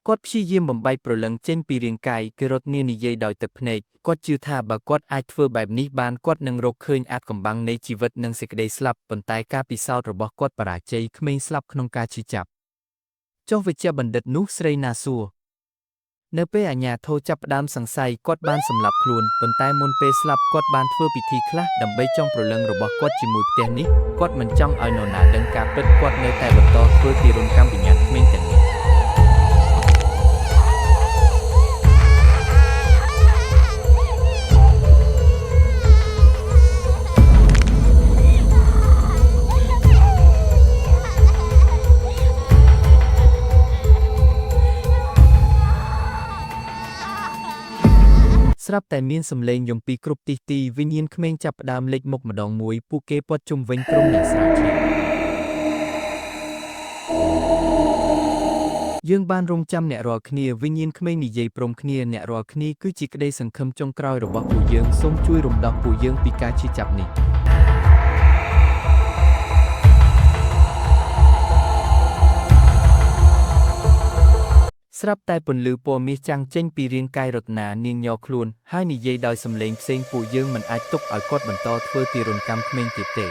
គាត់ព្យាយាមបំបីប្រលឹងចេញពីរាងកាយគឺរត់នានិយាយដោយទឹកភ្នែកគាត់ជឿថាបើគាត់អាចធ្វើបែបនេះបានគាត់នឹងរកឃើញអាថ៌កំបាំងនៃជីវិតនិងសេចក្តីស្លាប់ប៉ុន្តែការពិសោធន៍របស់គាត់បរាជ័យក្មេងស្លាប់ក្នុងការឈឺចាប់ចុះវេជ្ជបណ្ឌិតនោះស្រីណាសួរនៅពេលអាជ្ញាធរចាប់ផ្ដើមសង្ស័យគាត់បានសម្លាប់ខ្លួនប៉ុន្តែមុនពេលស្លាប់គាត់បានធ្វើពិធីខ្លះដើម្បីចង់ព្រលឹងរបស់គាត់ជាមួយផ្ទះនេះគាត់មិនចង់ឲ្យនរណាដឹងការពិតគាត់នៅតែបន្តធ្វើទារុណកម្មវិញ្ញាណក្មេងទាំងនេះស្រាប់តែមានសំឡេងយំពីគ្រប់ទីវិញ្ញាណក្មេងចាប់ផ្ដើមលេចមុខម្ដងមួយពួកគេព័ទ្ធជុំវិញក្រុមអ្នកស្រាវជ្រាវយើងបានរងចាំអ្នករាល់គ្នាវិញ្ញាណក្មេងនិយាយព្រមគ្នាអ្នករាល់គ្នាគឺជាក្តីសង្ឃឹមចុងក្រោយរបស់ពួកយើងសូមជួយរំដោះពួកយើងពីការឈឺចាប់នេះស្រាប់តែពន្លឺពណ៌មាសចាំងចេញពីរាងកាយរតនានាងញ័រខ្លួនហើយនិយាយដោយសំឡេងផ្សេងពួកយើងមិនអាចទុកឲ្យគាត់បន្តធ្វើទារុណកម្មក្មេងទៀតទេ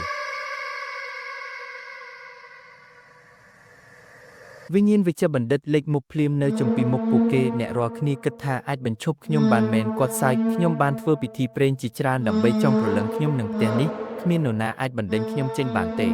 វិញ្ញាណវេជ្ជបណ្ឌិតលេចមុខភ្លាមនៅចំពីមុខពួកគេអ្នករាល់គ្នាគិតថាអាចបញ្ឈប់ខ្ញុំបានមែនគាត់សើចខ្ញុំបានធ្វើពិធីព្រេងជាច្រើនដើម្បីចង់ព្រលឹងខ្ញុំនឹងផ្ទះនេះគ្មាននរណាអាចបណ្ដេញខ្ញុំចេញបានទេ